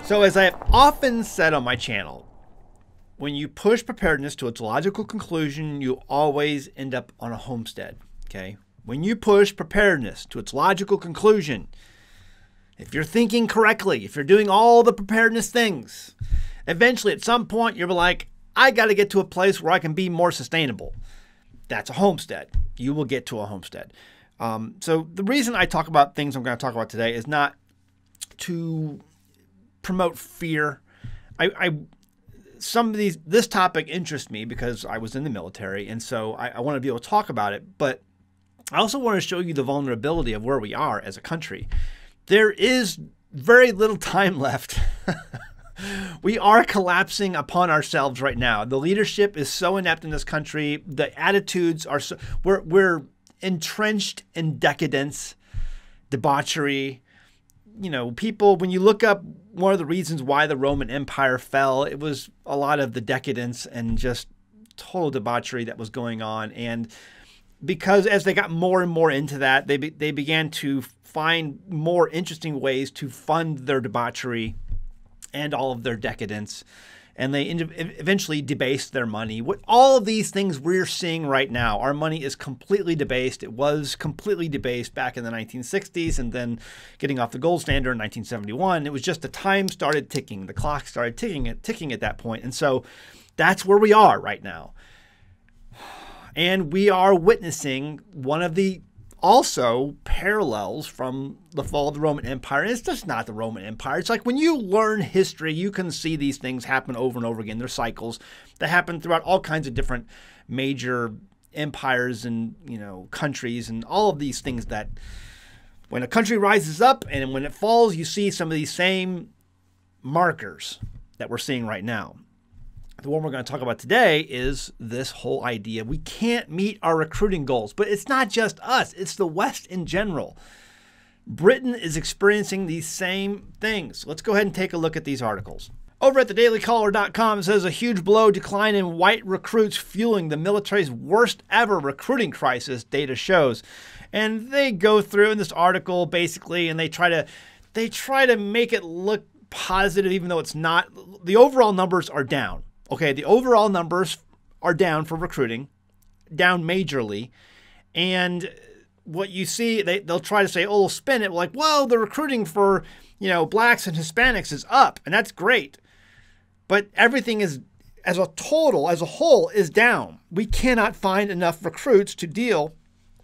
So as I have often said on my channel, when you push preparedness to its logical conclusion, you always end up on a homestead, okay? When you push preparedness to its logical conclusion, if you're thinking correctly, if you're doing all the preparedness things, eventually at some point you're like, I got to get to a place where I can be more sustainable. That's a homestead. You will get to a homestead. So the reason I talk about things I'm going to talk about today is not to promote fear. This topic interests me because I was in the military, and so I want to be able to talk about it, but I also want to show you the vulnerability of where we are as a country. There is very little time left. We are collapsing upon ourselves right now. The leadership is so inept in this country. The attitudes are so, we're entrenched in decadence, debauchery. You know, people, when you look up one of the reasons why the Roman Empire fell, it was a lot of the decadence and just total debauchery that was going on. And because as they got more and more into that, they began to find more interesting ways to fund their debauchery and all of their decadence. And they eventually debased their money. All of these things we're seeing right now, our money is completely debased. It was completely debased back in the 1960s, and then getting off the gold standard in 1971. It was just the time started ticking. The clock started ticking at that point. And so that's where we are right now. And we are witnessing one of the also parallels from the fall of the Roman Empire. And it's just not the Roman Empire. It's like when you learn history, you can see these things happen over and over again. They're cycles that happen throughout all kinds of different major empires and, you know, countries and all of these things that when a country rises up and when it falls, you see some of these same markers that we're seeing right now. The one we're going to talk about today is this whole idea. We can't meet our recruiting goals, but it's not just us. It's the West in general. Britain is experiencing these same things. Let's go ahead and take a look at these articles. Over at thedailycaller.com, it says a huge blow, decline in white recruits fueling the military's worst ever recruiting crisis, data shows. And they go through in this article basically, and they try to make it look positive, even though it's not. The overall numbers are down. Okay, the overall numbers are down for recruiting, down majorly. And what you see, they'll try to say, oh, they'll spin it like, well, the recruiting for, you know, blacks and Hispanics is up, and that's great. But everything is, as a total, as a whole, is down. We cannot find enough recruits to deal,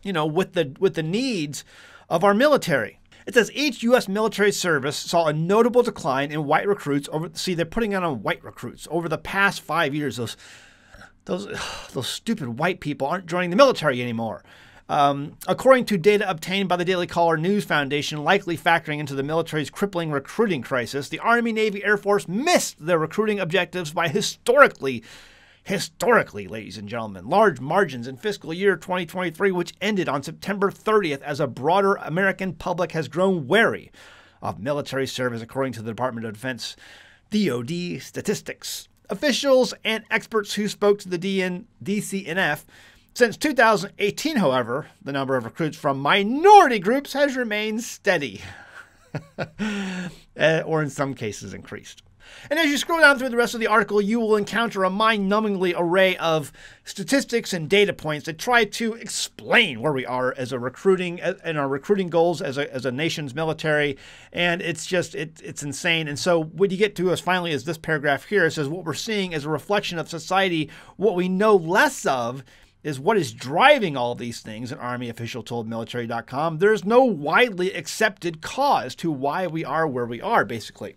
you know, with the needs of our military. It says each U.S. military service saw a notable decline in white recruits they're putting on white recruits over the past 5 years. Those stupid white people aren't joining the military anymore. According to data obtained by the Daily Caller News Foundation, likely factoring into the military's crippling recruiting crisis, the Army, Navy, Air Force missed their recruiting objectives by historically, ladies and gentlemen, large margins in fiscal year 2023, which ended on September 30th, as a broader American public has grown wary of military service, according to the Department of Defense DoD statistics. Officials and experts who spoke to the DCNF. Since 2018, however, the number of recruits from minority groups has remained steady, or in some cases increased. And as you scroll down through the rest of the article, you will encounter a mind-numbingly array of statistics and data points that try to explain where we are as a recruiting and our recruiting goals as a nation's military. And it's just, it's insane. And so what you get to is finally is this paragraph here. It says what we're seeing is a reflection of society. What we know less of is what is driving all these things, an Army official told military.com. There's no widely accepted cause to why we are where we are, basically.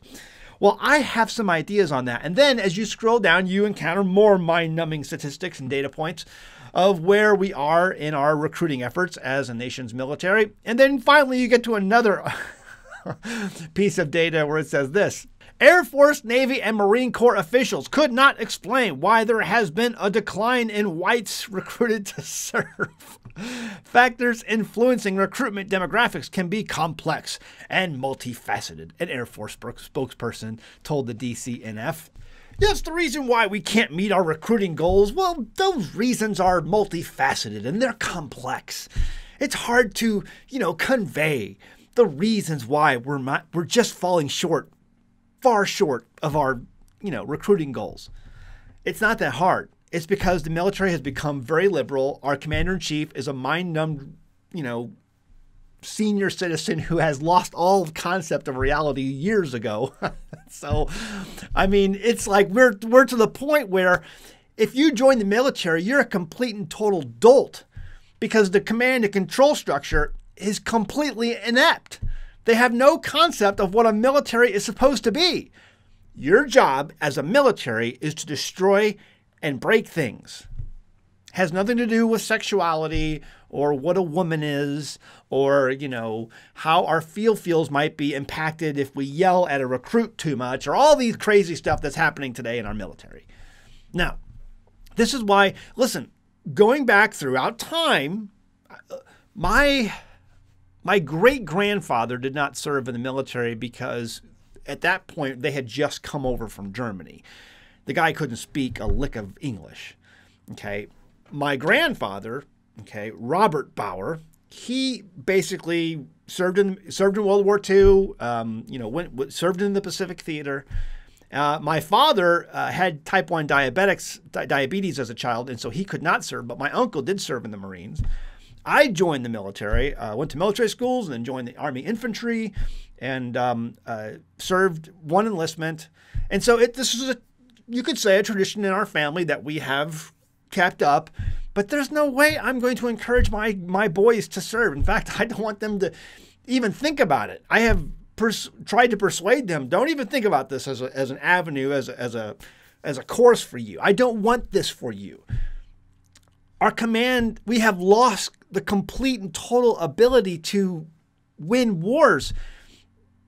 Well, I have some ideas on that. And then as you scroll down, you encounter more mind-numbing statistics and data points of where we are in our recruiting efforts as a nation's military. And then finally, you get to another piece of data where it says this. Air Force, Navy, and Marine Corps officials could not explain why there has been a decline in whites recruited to serve. Factors influencing recruitment demographics can be complex and multifaceted, an Air Force spokesperson told the DCNF. That's the reason why we can't meet our recruiting goals. Well, those reasons are multifaceted and they're complex. It's hard to, convey the reasons why we're just falling short far short of our, recruiting goals. It's not that hard. It's because the military has become very liberal. Our commander-in-chief is a mind-numbed, senior citizen who has lost all concept of reality years ago. So, I mean, it's like we're to the point where if you join the military, you're a complete and total dolt because the command and control structure is completely inept. They have no concept of what a military is supposed to be. Your job as a military is to destroy and break things. Has nothing to do with sexuality or what a woman is or, how our feels might be impacted if we yell at a recruit too much or all these crazy stuff that's happening today in our military. Now, this is why, listen, going back throughout time, my great-grandfather did not serve in the military because at that point they had just come over from Germany. The guy couldn't speak a lick of English. Okay. My grandfather, Robert Bauer, he basically served in World War II, served in the Pacific Theater. My father had type 1 diabetes as a child, and so he could not serve, but my uncle did serve in the Marines. I joined the military, went to military schools, and then joined the Army Infantry, and served one enlistment. And so this is you could say, a tradition in our family that we have kept up, but there's no way I'm going to encourage my boys to serve. In fact, I don't want them to even think about it. I have tried to persuade them, don't even think about this as an avenue, as a course for you. I don't want this for you. Our command, we have lost the complete and total ability to win wars.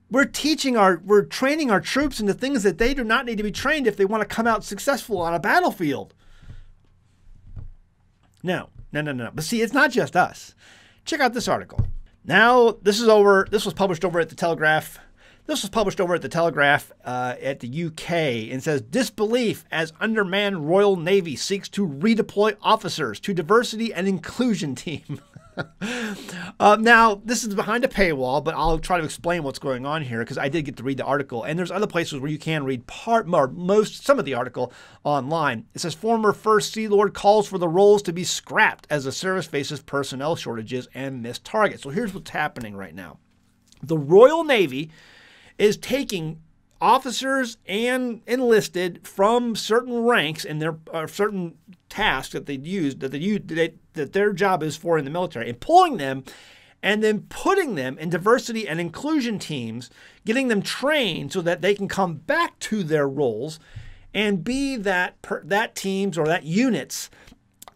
We're training our troops into things that they do not need to be trained if they want to come out successful on a battlefield. No. But see, it's not just us. Check out this article. Now, this was published over at the Telegraph. This was published over at the Telegraph at the UK and says, disbelief as undermanned Royal Navy seeks to redeploy officers to diversity and inclusion team. Now, this is behind a paywall, but I'll try to explain what's going on here because I did get to read the article. And there's other places where you can read some of the article online. It says, former First Sea Lord calls for the roles to be scrapped as the service faces personnel shortages and missed targets. So here's what's happening right now. The Royal Navy is taking officers and enlisted from certain ranks and their certain tasks that that their job is for in the military, and pulling them and then putting them in diversity and inclusion teams, getting them trained so that they can come back to their roles and be that team's or that unit's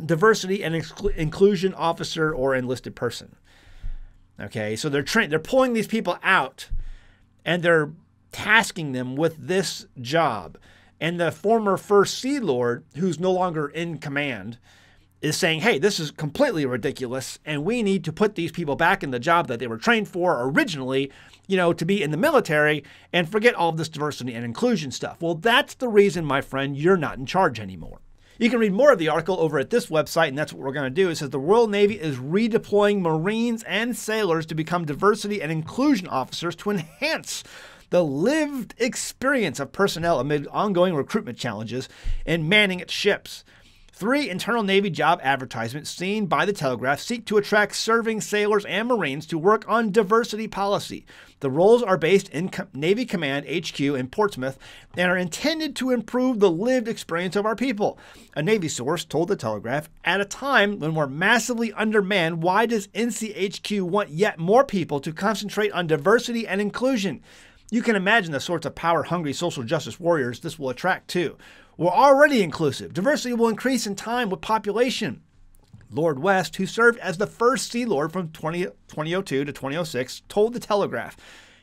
diversity and inclusion officer or enlisted person. Okay, so they're pulling these people out and they're tasking them with this job. And the former First Sea Lord, who's no longer in command, is saying, hey, this is completely ridiculous, and we need to put these people back in the job that they were trained for originally, to be in the military, and forget all of this diversity and inclusion stuff. Well, that's the reason, my friend, you're not in charge anymore. You can read more of the article over at this website, and that's what we're going to do. It says the Royal Navy is redeploying Marines and sailors to become diversity and inclusion officers to enhance the lived experience of personnel amid ongoing recruitment challenges and manning its ships. 3 internal Navy job advertisements seen by the Telegraph seek to attract serving sailors and Marines to work on diversity policy. The roles are based in Navy Command HQ in Portsmouth and are intended to improve the lived experience of our people. A Navy source told the Telegraph, at a time when we're massively undermanned, why does NCHQ want yet more people to concentrate on diversity and inclusion? You can imagine the sorts of power-hungry social justice warriors this will attract, too. We're already inclusive. Diversity will increase in time with population. Lord West, who served as the First Sea Lord from 2002 to 2006, told the Telegraph,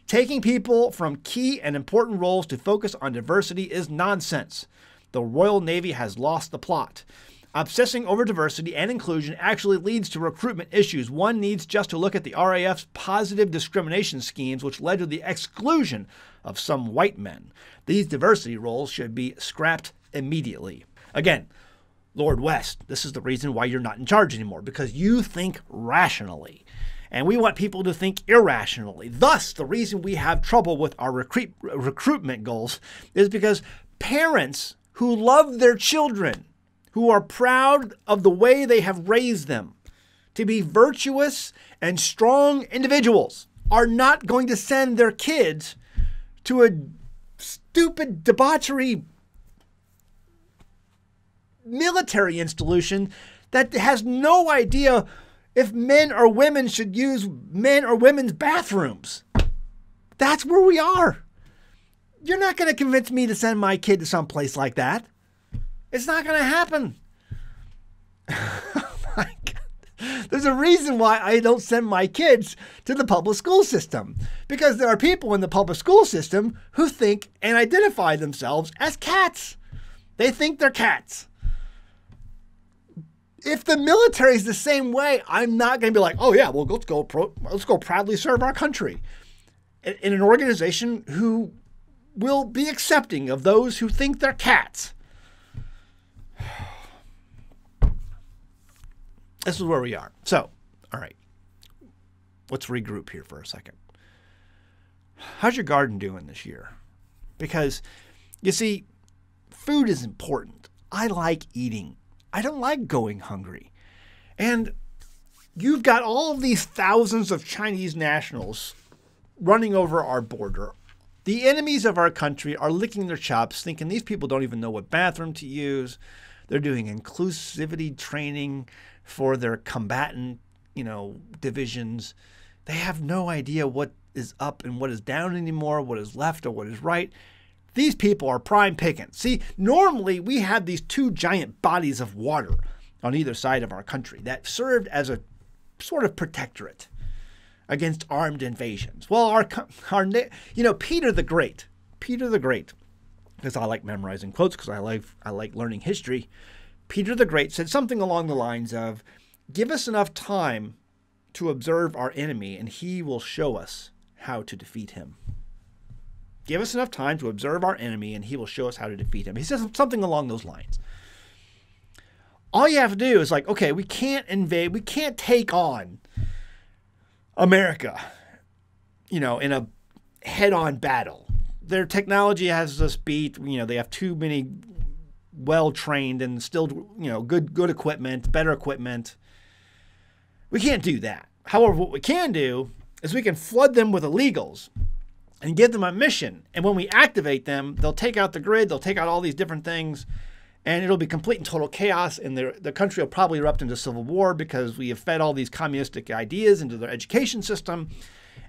taking people from key and important roles to focus on diversity is nonsense. The Royal Navy has lost the plot. Obsessing over diversity and inclusion actually leads to recruitment issues. One needs just to look at the RAF's positive discrimination schemes, which led to the exclusion of some white men. These diversity roles should be scrapped immediately. Again, Lord West, this is the reason why you're not in charge anymore, because you think rationally. And we want people to think irrationally. Thus, the reason we have trouble with our recruitment goals is because parents who love their children, who are proud of the way they have raised them to be virtuous and strong individuals, are not going to send their kids to a stupid debauchery military installation that has no idea if men or women should use men or women's bathrooms. That's where we are. You're not going to convince me to send my kid to some place like that. It's not going to happen. Oh my God. There's a reason why I don't send my kids to the public school system. Because there are people in the public school system who think and identify themselves as cats. They think they're cats. If the military is the same way, I'm not going to be like, oh yeah, well, let's go proudly serve our country. In an organization who will be accepting of those who think they're cats. This is where we are. So, all right, let's regroup here for a second. How's your garden doing this year? Because, you see, food is important. I like eating. I don't like going hungry. And you've got all of these thousands of Chinese nationals running over our border. The enemies of our country are licking their chops, thinking these people don't even know what bathroom to use. They're doing inclusivity training for their combatant, divisions. They have no idea what is up and what is down anymore, what is left or what is right. These people are prime pickings. See, normally we have these two giant bodies of water on either side of our country that served as a sort of protectorate against armed invasions. Well, Peter the Great, because I like memorizing quotes, because I like learning history. Peter the Great said something along the lines of, give us enough time to observe our enemy and he will show us how to defeat him. Give us enough time to observe our enemy and he will show us how to defeat him. He says something along those lines. All you have to do is okay, we can't invade, we can't take on America, in a head-on battle. Their technology has us beat. They have too many well-trained and still, good equipment, better equipment. We can't do that. However, what we can do is we can flood them with illegals and give them a mission. And when we activate them, they'll take out the grid, they'll take out all these different things, and it'll be complete and total chaos, and the country will probably erupt into civil war because we have fed all these communistic ideas into their education system.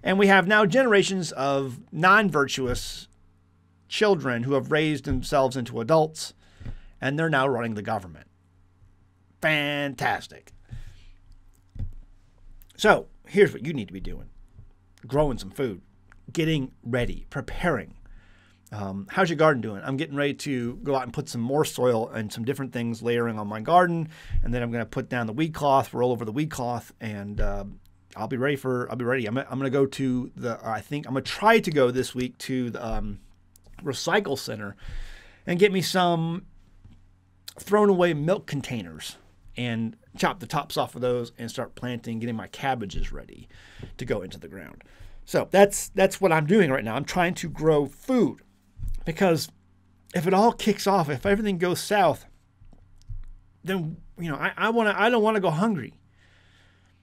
And we have now generations of non-virtuous children who have raised themselves into adults, and they're now running the government. Fantastic. So here's what you need to be doing. Growing some food. Getting ready. Preparing. How's your garden doing? I'm getting ready to go out and put some more soil and some different things layering on my garden. And then I'm going to put down the weed cloth, roll over the weed cloth, and I'll be ready. I'm going to go to I'm going to try to go this week to the recycle center and get me some thrown away milk containers and chop the tops off of those and start planting, getting my cabbages ready to go into the ground. So that's what I'm doing right now. I'm trying to grow food, because if it all kicks off, if everything goes south, then I don't want to go hungry,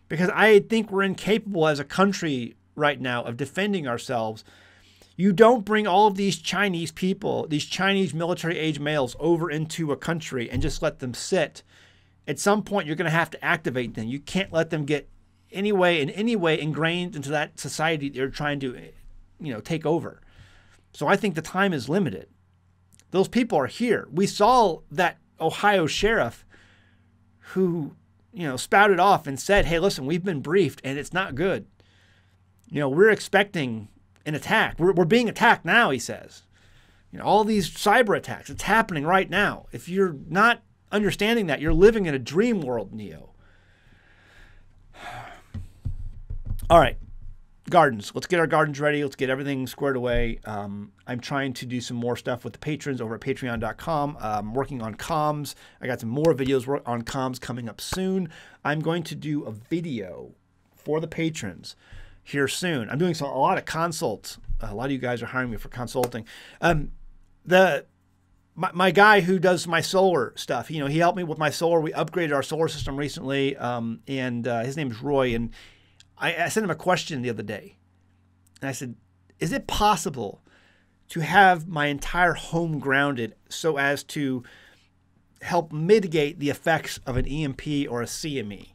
because I think we're incapable as a country right now of defending ourselves. You don't bring all of these Chinese people, these Chinese military age males, over into a country and just let them sit. At some point, you're going to have to activate them. You can't let them get in any way ingrained into that society they're trying to, take over. So I think the time is limited. Those people are here. We saw that Ohio sheriff who, spouted off and said, hey, listen, we've been briefed and it's not good. We're expecting an attack. We're being attacked now, he says. All these cyber attacks, it's happening right now. If you're not understanding that, you're living in a dream world, Neo. All right, gardens. Let's get our gardens ready. Let's get everything squared away. I'm trying to do some more stuff with the patrons over at patreon.com. I'm working on comms. I got some more videos on comms coming up soon. I'm going to do a video for the patrons here soon. I'm doing a lot of consults. A lot of you guys are hiring me for consulting. My guy who does my solar stuff, you know, he helped me with my solar. We upgraded our solar system recently, and his name is Roy. And I sent him a question the other day. And I said, is it possible to have my entire home grounded so as to help mitigate the effects of an EMP or a CME?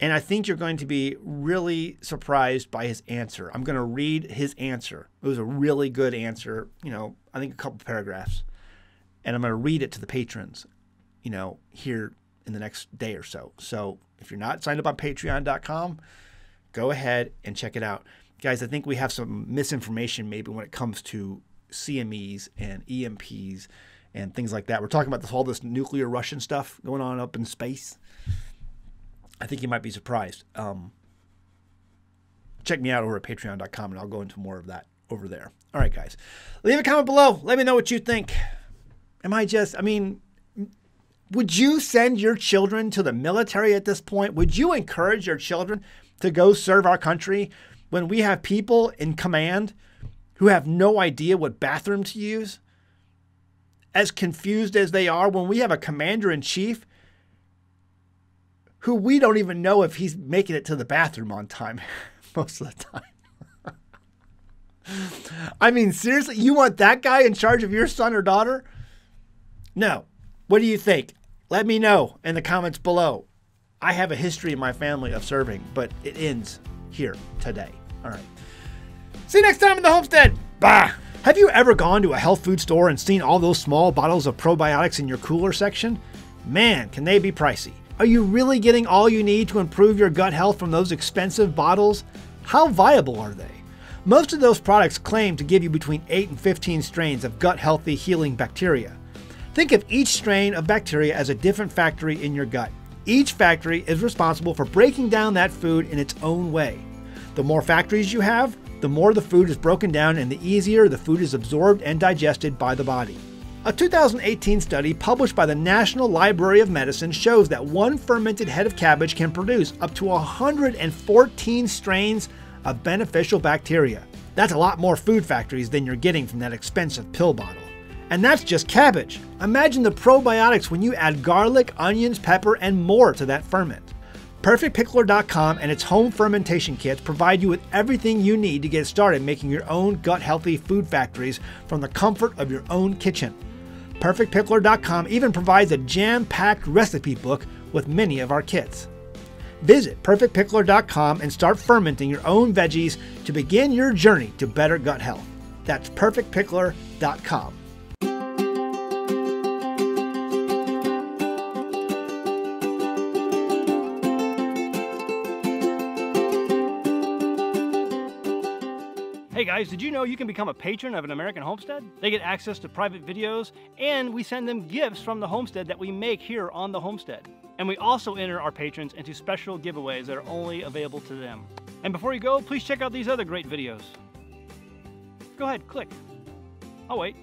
And I think you're going to be really surprised by his answer. I'm going to read his answer. It was a really good answer, you know, I think a couple paragraphs. And I'm going to read it to the patrons, you know, here in the next day or so. So if you're not signed up on patreon.com, go ahead and check it out. Guys, I think we have some misinformation maybe when it comes to CMEs and EMPs and things like that. We're talking about all this nuclear Russian stuff going on up in space. I think you might be surprised. Check me out over at patreon.com, and I'll go into more of that over there. All right, guys. Leave a comment below. Let me know what you think. I mean, would you send your children to the military at this point? Would you encourage your children to go serve our country when we have people in command who have no idea what bathroom to use? As confused as they are, when we have a commander-in-chief who we don't even know if he's making it to the bathroom on time most of the time. I mean, seriously, you want that guy in charge of your son or daughter? No. What do you think? Let me know in the comments below. I have a history in my family of serving, but it ends here today. All right. See you next time in the Homestead. Bye. Have you ever gone to a health food store and seen all those small bottles of probiotics in your cooler section? Man, can they be pricey. Are you really getting all you need to improve your gut health from those expensive bottles? How viable are they? Most of those products claim to give you between 8 and 15 strains of gut-healthy healing bacteria. Think of each strain of bacteria as a different factory in your gut. Each factory is responsible for breaking down that food in its own way. The more factories you have, the more the food is broken down and the easier the food is absorbed and digested by the body. A 2018 study published by the National Library of Medicine shows that one fermented head of cabbage can produce up to 114 strains of beneficial bacteria. That's a lot more food factories than you're getting from that expensive pill bottle. And that's just cabbage. Imagine the probiotics when you add garlic, onions, pepper, and more to that ferment. PerfectPickler.com and its home fermentation kits provide you with everything you need to get started making your own gut-healthy food factories from the comfort of your own kitchen. PerfectPickler.com even provides a jam-packed recipe book with many of our kits. Visit PerfectPickler.com and start fermenting your own veggies to begin your journey to better gut health. That's PerfectPickler.com. Hey guys, did you know you can become a patron of an American Homestead? They get access to private videos, and we send them gifts from the Homestead that we make here on the Homestead. And we also enter our patrons into special giveaways that are only available to them. And before you go, please check out these other great videos. Go ahead, click. I'll wait.